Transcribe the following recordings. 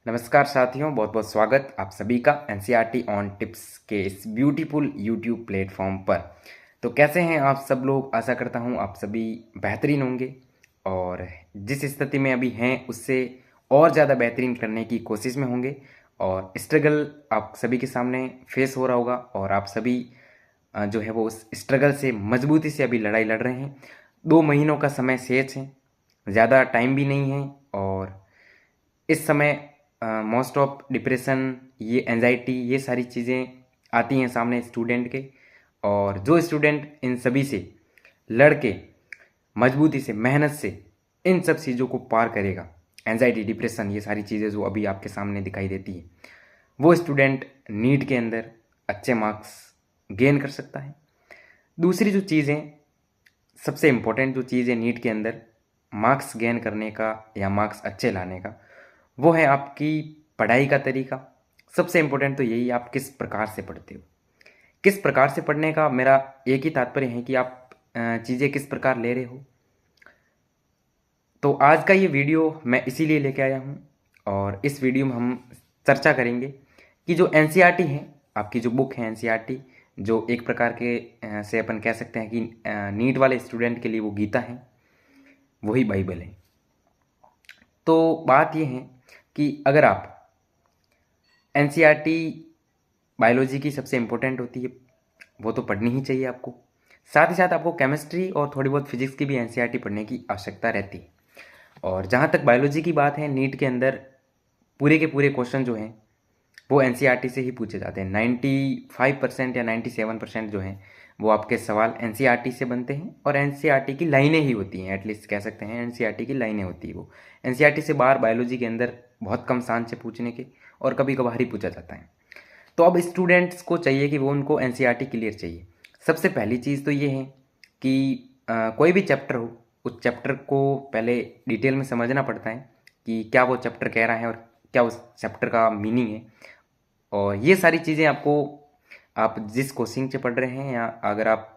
नमस्कार साथियों, बहुत बहुत स्वागत आप सभी का एनसीईआरटी ऑन टिप्स के इस ब्यूटीफुल यूट्यूब प्लेटफॉर्म पर। तो कैसे हैं आप सब लोग? आशा करता हूं आप सभी बेहतरीन होंगे और जिस स्थिति में अभी हैं उससे और ज़्यादा बेहतरीन करने की कोशिश में होंगे। और स्ट्रगल आप सभी के सामने फेस हो रहा होगा और आप सभी जो है वो उस स्ट्रगल से मजबूती से अभी लड़ाई लड़ रहे हैं। 2 महीनों का समय शेष है, ज़्यादा टाइम भी नहीं है और इस समय मोस्ट ऑफ डिप्रेशन, ये एंजाइटी, ये सारी चीज़ें आती हैं सामने स्टूडेंट के। और जो स्टूडेंट इन सभी से लड़ के मजबूती से, मेहनत से इन सब चीज़ों को पार करेगा, एंजाइटी, डिप्रेशन, ये सारी चीज़ें जो अभी आपके सामने दिखाई देती है, वो स्टूडेंट नीट के अंदर अच्छे मार्क्स गेन कर सकता है। दूसरी जो चीज़ है, सबसे इम्पोर्टेंट जो चीज़ है नीट के अंदर मार्क्स गेन करने का या मार्क्स अच्छे लाने का, वो है आपकी पढ़ाई का तरीका। सबसे इम्पोर्टेंट तो यही, आप किस प्रकार से पढ़ते हो। किस प्रकार से पढ़ने का मेरा एक ही तात्पर्य है कि आप चीज़ें किस प्रकार ले रहे हो। तो आज का ये वीडियो मैं इसीलिए लेके आया हूँ और इस वीडियो में हम चर्चा करेंगे कि जो एनसीईआरटी है, आपकी जो बुक है एनसीईआरटी, जो एक प्रकार के से अपन कह सकते हैं कि नीट वाले स्टूडेंट के लिए वो गीता है, वही बाइबल है। तो बात ये है कि अगर आप एनसीईआरटी बायोलॉजी की सबसे इम्पोर्टेंट होती है, वो तो पढ़नी ही चाहिए आपको। साथ ही साथ आपको केमिस्ट्री और थोड़ी बहुत फिजिक्स की भी एनसीईआरटी पढ़ने की आवश्यकता रहती है। और जहाँ तक बायोलॉजी की बात है, नीट के अंदर पूरे के पूरे क्वेश्चन जो हैं वो एनसीईआरटी से ही पूछे जाते हैं। 95% या 97% जो हैं वो आपके सवाल एनसीईआरटी से बनते हैं और एनसीईआरटी की लाइनें ही होती हैं, एटलीस्ट कह सकते हैं एनसीईआरटी की लाइनें होती है। वो एनसीईआरटी से बाहर बायोलॉजी के अंदर बहुत कम चांस से पूछने के और कभी कभार ही पूछा जाता है। तो अब स्टूडेंट्स को चाहिए कि वो उनको एनसीईआरटी क्लियर चाहिए। सबसे पहली चीज़ तो ये है कि कोई भी चैप्टर हो, उस चैप्टर को पहले डिटेल में समझना पड़ता है कि क्या वो चैप्टर कह रहा है और क्या उस चैप्टर का मीनिंग है। और ये सारी चीज़ें आपको, आप जिस कोचिंग से पढ़ रहे हैं या अगर आप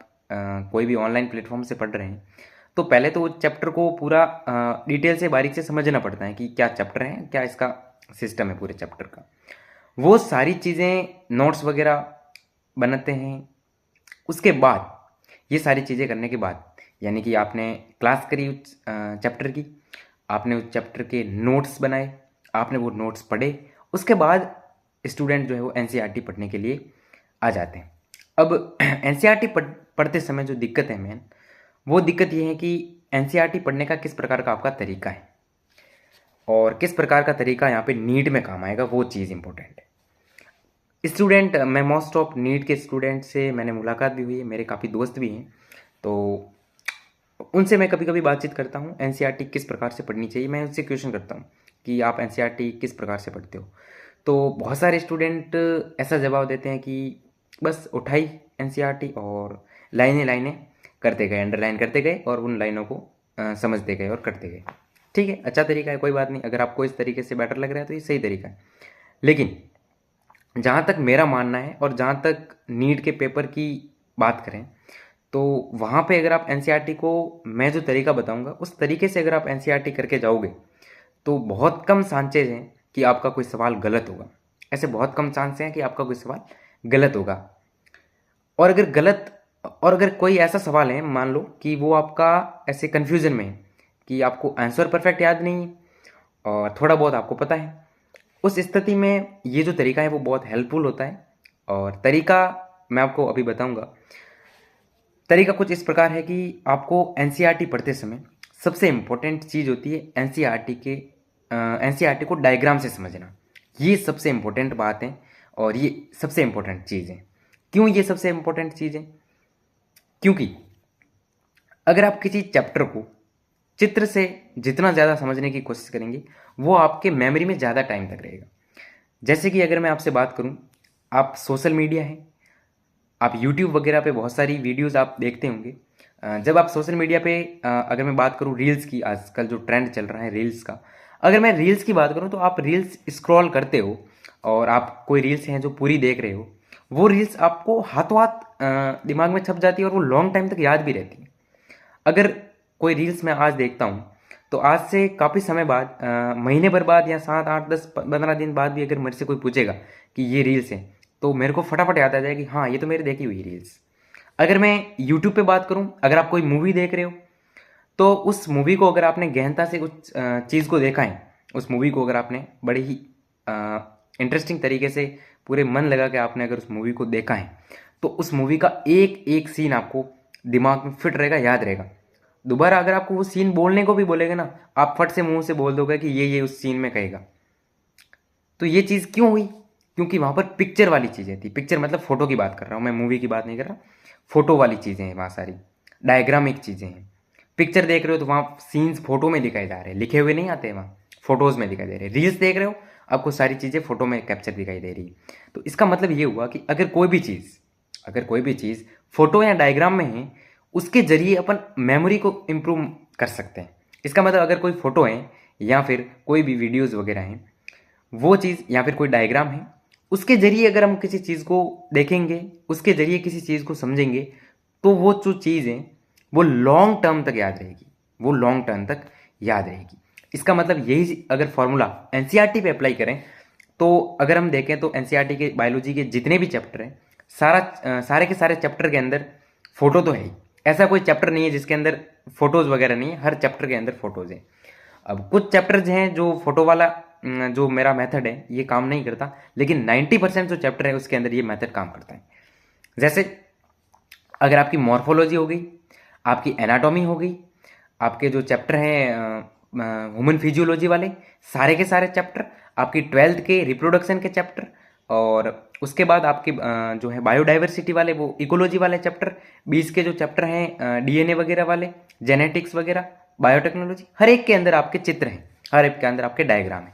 कोई भी ऑनलाइन प्लेटफॉर्म से पढ़ रहे हैं, तो पहले तो उस चैप्टर को पूरा डिटेल से बारीक से समझना पड़ता है कि क्या चैप्टर है, क्या इसका सिस्टम है पूरे चैप्टर का। वो सारी चीज़ें नोट्स वगैरह बनाते हैं। उसके बाद ये सारी चीज़ें करने के बाद, यानी कि आपने क्लास करी उस चैप्टर की, आपने उस चैप्टर के नोट्स बनाए, आपने वो नोट्स पढ़े, उसके बाद स्टूडेंट जो है वो एनसीईआरटी पढ़ने के लिए आ जाते हैं। अब एनसीईआरटी पढ़ते समय जो दिक्कत है मेन, वो दिक्कत ये है कि एनसीईआरटी पढ़ने का किस प्रकार का आपका तरीका है और किस प्रकार का तरीका यहाँ पे नीट में काम आएगा, वो चीज़ इंपॉर्टेंट है। स्टूडेंट, मैं मोस्ट ऑफ नीट के स्टूडेंट से मैंने मुलाकात भी हुई है, मेरे काफ़ी दोस्त भी हैं, तो उनसे मैं कभी कभी बातचीत करता हूँ एनसीईआरटी किस प्रकार से पढ़नी चाहिए। मैं उनसे क्वेश्चन करता हूँ कि आप एनसीईआरटी किस प्रकार से पढ़ते हो। तो बहुत सारे स्टूडेंट ऐसा जवाब देते हैं कि बस उठाई एनसीईआरटी और लाइनें लाइनें करते गए, अंडरलाइन करते गए और उन लाइनों को समझते गए और करते गए। ठीक है, अच्छा तरीका है, कोई बात नहीं। अगर आपको इस तरीके से बेटर लग रहा है तो ये सही तरीका है। लेकिन जहाँ तक मेरा मानना है और जहाँ तक नीट के पेपर की बात करें, तो वहाँ पे अगर आप एनसीईआरटी को, मैं जो तरीका बताऊंगा उस तरीके से अगर आप एनसीईआरटी करके जाओगे, तो बहुत कम चांसेज हैं कि आपका कोई सवाल गलत होगा। ऐसे बहुत कम चांस हैं कि आपका कोई सवाल गलत होगा। और अगर गलत, और अगर कोई ऐसा सवाल है, मान लो कि वो आपका ऐसे कन्फ्यूजन में है कि आपको आंसर परफेक्ट याद नहीं है और थोड़ा बहुत आपको पता है, उस स्थिति में ये जो तरीका है वो बहुत हेल्पफुल होता है। और तरीका मैं आपको अभी बताऊंगा। तरीका कुछ इस प्रकार है कि आपको एनसीईआरटी पढ़ते समय सबसे इम्पोर्टेंट चीज़ होती है एनसीईआरटी को डायग्राम से समझना। ये सबसे इम्पोर्टेंट बात है और ये सबसे इम्पोर्टेंट चीज़ है। क्यों ये सबसे इम्पोर्टेंट चीज़ है? क्योंकि अगर आप किसी चैप्टर को चित्र से जितना ज़्यादा समझने की कोशिश करेंगे, वो आपके मेमोरी में ज़्यादा टाइम तक रहेगा। जैसे कि अगर मैं आपसे बात करूं, आप सोशल मीडिया है, आप यूट्यूब वगैरह पे बहुत सारी वीडियोस आप देखते होंगे। जब आप सोशल मीडिया पे, अगर मैं बात करूं रील्स की, आजकल जो ट्रेंड चल रहा है रील्स का, अगर मैं रील्स की बात करूं तो आप रील्स स्क्रॉल करते हो और आप कोई रील्स हैं जो पूरी देख रहे हो, वो रील्स आपको हाथों हाथ दिमाग में छप जाती है और वो लॉन्ग टाइम तक याद भी रहती है। अगर कोई रील्स मैं आज देखता हूँ तो आज से काफ़ी समय बाद, महीने भर बाद या 7 8 10 15 दिन बाद भी अगर मेरे से कोई पूछेगा कि ये रील्स हैं, तो मेरे को फटाफट याद आ जाएगा कि हाँ, ये तो मेरी देखी हुई रील्स। अगर मैं यूट्यूब पे बात करूँ, अगर आप कोई मूवी देख रहे हो, तो उस मूवी को अगर आपने गहनता से उस चीज़ को देखा है, उस मूवी को अगर आपने बड़े ही इंटरेस्टिंग तरीके से पूरे मन लगा के आपने अगर उस मूवी को देखा है, तो उस मूवी का एक एक सीन आपको दिमाग में फिट रहेगा, याद रहेगा। दोबारा अगर आपको वो सीन बोलने को भी बोलेगा ना, आप फट से मुंह से बोल दोगे कि ये उस सीन में कहेगा। तो ये चीज़ क्यों हुई? क्योंकि वहाँ पर पिक्चर वाली चीज़ें थी। पिक्चर मतलब फ़ोटो की बात कर रहा हूँ मैं, मूवी की बात नहीं कर रहा। फ़ोटो वाली चीज़ें हैं वहाँ सारी, डायग्रामिक चीज़ें हैं। पिक्चर देख रहे हो तो वहाँ सीन्स फोटो में दिखाई जा रहे हैं, लिखे हुए नहीं आते हैं, वहाँ फोटोज़ में दिखाई दे रहे हैं। रील्स देख रहे हो, आपको सारी चीज़ें फोटो में कैप्चर दिखाई दे रही है। तो इसका मतलब ये हुआ कि अगर कोई भी चीज़ फोटो या डायग्राम में है, उसके जरिए अपन मेमोरी को इम्प्रूव कर सकते हैं। इसका मतलब अगर कोई फ़ोटो है या फिर कोई भी वीडियोज़ वगैरह हैं, वो चीज़ या फिर कोई डायग्राम है, उसके जरिए अगर हम किसी चीज़ को देखेंगे, उसके जरिए किसी चीज़ को समझेंगे, तो वो जो चीज़ है वो लॉन्ग टर्म तक याद रहेगी, वो लॉन्ग टर्म तक याद रहेगी। इसका मतलब यही अगर फॉर्मूला एनसीईआरटी पे अप्लाई करें, तो अगर हम देखें तो एनसीईआरटी के बायोलॉजी के जितने भी चैप्टर हैं, सारे के सारे चैप्टर के अंदर फोटो तो है ही। ऐसा कोई चैप्टर नहीं है जिसके अंदर फोटोज़ वगैरह नहीं है, हर चैप्टर के अंदर फोटोज़ हैं। अब कुछ चैप्टर्स हैं जो फोटो वाला जो मेरा मेथड है ये काम नहीं करता, लेकिन 90% जो चैप्टर है उसके अंदर ये मेथड काम करता है। जैसे अगर आपकी मॉर्फोलॉजी हो गई, आपकी एनाटॉमी हो गई, आपके जो चैप्टर हैं ह्यूमन फिजियोलॉजी वाले, सारे के सारे चैप्टर, आपकी 12th के रिप्रोडक्शन के चैप्टर, और उसके बाद आपके जो है बायोडाइवर्सिटी वाले, वो इकोलॉजी वाले चैप्टर, 20 के जो चैप्टर हैं डीएनए वगैरह वाले, जेनेटिक्स वगैरह, बायोटेक्नोलॉजी, हर एक के अंदर आपके चित्र हैं, हर एक के अंदर आपके डायग्राम हैं।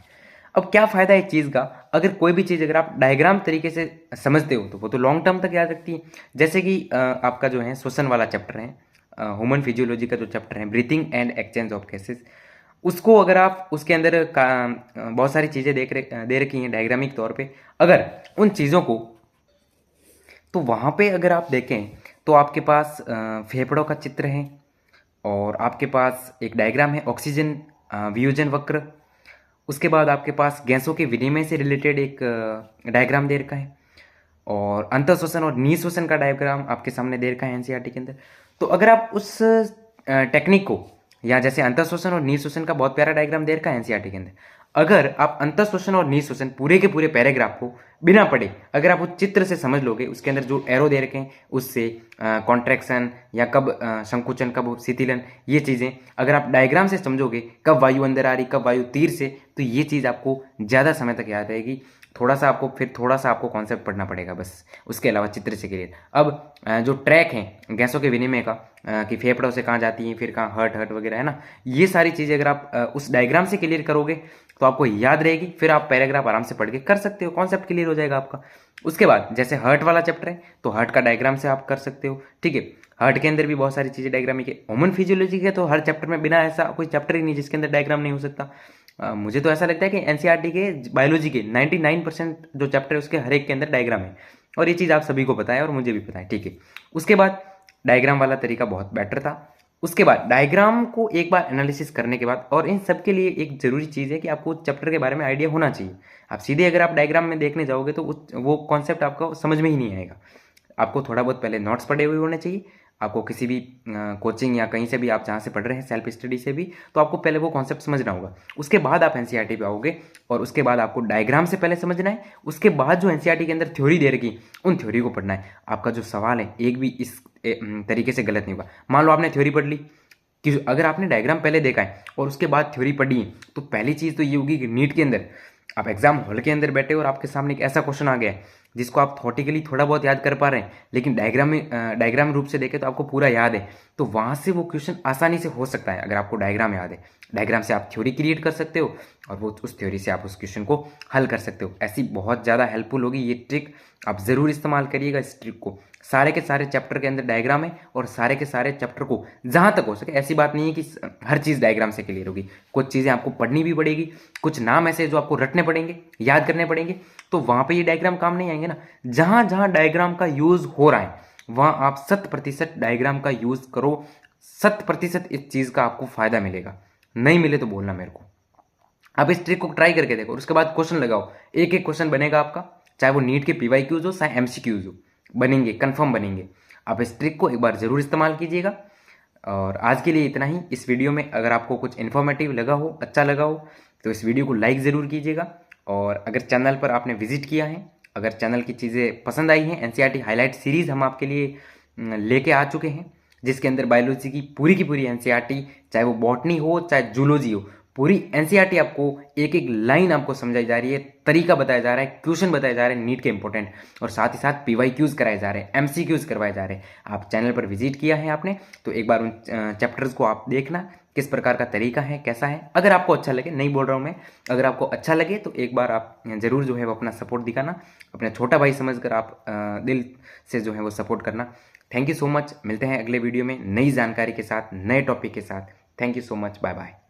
अब क्या फ़ायदा है इस चीज़ का? अगर कोई भी चीज़ अगर आप डायग्राम तरीके से समझते हो तो वो तो लॉन्ग टर्म तक याद रखती है। जैसे कि आपका जो है श्वसन वाला चैप्टर है, ह्यूमन फिजियोलॉजी का जो चैप्टर है, breathing and exchange of gases, उसको अगर आप उसके अंदर बहुत सारी चीज़ें दे रखी हैं डायग्रामिक तौर पे, अगर उन चीज़ों को, तो वहाँ पे अगर आप देखें तो आपके पास फेफड़ों का चित्र है, और आपके पास एक डायग्राम है ऑक्सीजन वियोजन वक्र। उसके बाद आपके पास गैसों के विनिमय से रिलेटेड एक डायग्राम दे रखा है, और अंतःश्वसन और निःश्वसन का डायग्राम आपके सामने दे रखा है एनसीईआरटी के अंदर। तो अगर आप उस टेक्निक को, या जैसे अंतःश्वसन और निःश्वसन का बहुत प्यारा डायग्राम दे रखा है एनसीईआरटी के अंदर, अगर आप अंतःश्वसन और निःश्वसन पूरे के पूरे पैराग्राफ को बिना पढ़े अगर आप उस चित्र से समझ लोगे, उसके अंदर जो एरो दे रखे हैं उससे कॉन्ट्रैक्शन या कब संकुचन, कब शिथिलन, ये चीज़ें अगर आप डायग्राम से समझोगे, कब वायु अंदर आ रही, कब वायु तीर से, तो ये चीज़ आपको ज़्यादा समय तक याद रहेगी। थोड़ा सा आपको कॉन्सेप्ट पढ़ना पड़ेगा बस, उसके अलावा चित्र से क्लियर। अब जो ट्रैक हैं गैसों के विनिमय का, कि फेफड़ों से कहाँ जाती हैं, फिर कहाँ हर्ट वगैरह है ना, ये सारी चीज़ें अगर आप उस डायग्राम से क्लियर करोगे तो आपको याद रहेगी, फिर आप पैराग्राफ आराम से पढ़ के कर सकते हो, कॉन्सेप्ट क्लियर हो जाएगा आपका। उसके बाद जैसे हर्ट वाला चैप्टर है तो हर्ट का डायग्राम से आप कर सकते हो, ठीक है। हर्ट के अंदर भी बहुत सारी चीज़ें डायग्रामिक है। ह्यूमन फिजियोलॉजी के तो हर चैप्टर में बिना ऐसा कोई चैप्टर ही नहीं जिसके अंदर डायग्राम नहीं हो सकता। मुझे तो ऐसा लगता है कि एनसीईआरटी के बायोलॉजी के 99% जो चैप्टर है उसके हर एक के अंदर डायग्राम है, और ये चीज़ आप सभी को पता है और मुझे भी पता है, ठीक है। उसके बाद डायग्राम वाला तरीका बहुत बेटर था। उसके बाद डायग्राम को एक बार एनालिसिस करने के बाद, और इन सब के लिए एक ज़रूरी चीज़ है कि आपको चैप्टर के बारे में आइडिया होना चाहिए। आप सीधे अगर आप डायग्राम में देखने जाओगे तो वो कॉन्सेप्ट आपको समझ में ही नहीं आएगा। आपको थोड़ा बहुत पहले नोट्स पढ़े हुए होने चाहिए। आपको किसी भी कोचिंग या कहीं से भी, आप जहाँ से पढ़ रहे हैं सेल्फ स्टडी से भी, तो आपको पहले वो कॉन्सेप्ट समझना होगा। उसके बाद आप एनसीईआरटी पे आओगे, और उसके बाद आपको डायग्राम से पहले समझना है। उसके बाद जो एनसीईआरटी के अंदर थ्योरी दे रखी, उन थ्योरी को पढ़ना है। आपका जो सवाल है एक भी इस तरीके से गलत नहीं होगा। मान लो आपने थ्योरी पढ़ ली, कि अगर आपने डायग्राम पहले देखा है और उसके बाद थ्योरी पढ़ी है, तो पहली चीज़ तो ये होगी कि नीट के अंदर आप एग्जाम हॉल के अंदर बैठे और आपके सामने एक ऐसा क्वेश्चन आ गया है जिसको आप थॉटिकली थोड़ा बहुत याद कर पा रहे हैं, लेकिन डायग्राम रूप से देखें तो आपको पूरा याद है, तो वहाँ से वो क्वेश्चन आसानी से हो सकता है अगर आपको डायग्राम याद है। डायग्राम से आप थ्योरी क्रिएट कर सकते हो, और वो उस थ्योरी से आप उस क्वेश्चन को हल कर सकते हो। ऐसी बहुत ज़्यादा हेल्पफुल होगी ये ट्रिक, आप ज़रूर इस्तेमाल करिएगा इस ट्रिक को। सारे के सारे चैप्टर के अंदर डायग्राम है, और सारे के सारे चैप्टर को जहाँ तक हो सके, ऐसी बात नहीं है कि हर चीज़ डायग्राम से क्लियर होगी, कुछ चीज़ें आपको पढ़नी भी पड़ेगी, कुछ नाम ऐसे जो आपको रटने पड़ेंगे, याद करने पड़ेंगे, तो वहाँ पे ये डायग्राम काम नहीं आएंगे ना। जहाँ जहाँ डायग्राम का यूज़ हो रहा है वहाँ आप 100% डायग्राम का यूज़ करो, 100% इस चीज़ का आपको फ़ायदा मिलेगा। नहीं मिले तो बोलना मेरे को। आप इस ट्रिक को ट्राई करके देखो और उसके बाद क्वेश्चन लगाओ, एक एक क्वेश्चन बनेगा आपका, चाहे वो नीट के PYQs हो चाहे MCQs हो, बनेंगे, कंफर्म बनेंगे। आप इस ट्रिक को एक बार ज़रूर इस्तेमाल कीजिएगा। और आज के लिए इतना ही। इस वीडियो में अगर आपको कुछ इन्फॉर्मेटिव लगा हो, अच्छा लगा हो, तो इस वीडियो को लाइक ज़रूर कीजिएगा। और अगर चैनल पर आपने विजिट किया है, अगर चैनल की चीज़ें पसंद आई हैं, NCERT हाईलाइट सीरीज़ हम आपके लिए लेके आ चुके हैं, जिसके अंदर बायोलॉजी की पूरी NCERT, चाहे वो बॉटनी हो चाहे जूलॉजी हो, पूरी NCERT आपको एक एक लाइन आपको समझाई जा रही है, तरीका बताया जा रहा है, क्वेश्चन बताए जा रहे हैं नीट के इंपॉर्टेंट, और साथ ही साथ PYQs कराए जा रहे हैं, MCQs करवाए जा रहे हैं। आप चैनल पर विजिट किया है आपने, तो एक बार उन चैप्टर्स को आप देखना, किस प्रकार का तरीका है, कैसा है। अगर आपको अच्छा लगे, नहीं बोल रहा हूँ मैं, अगर आपको अच्छा लगे तो एक बार आप ज़रूर जो है वो अपना सपोर्ट दिखाना, अपना छोटा भाई समझकर आप दिल से जो है वो सपोर्ट करना। Thank you so much. मिलते हैं अगले वीडियो में नई जानकारी के साथ, नए टॉपिक के साथ। Thank you so much. Bye bye.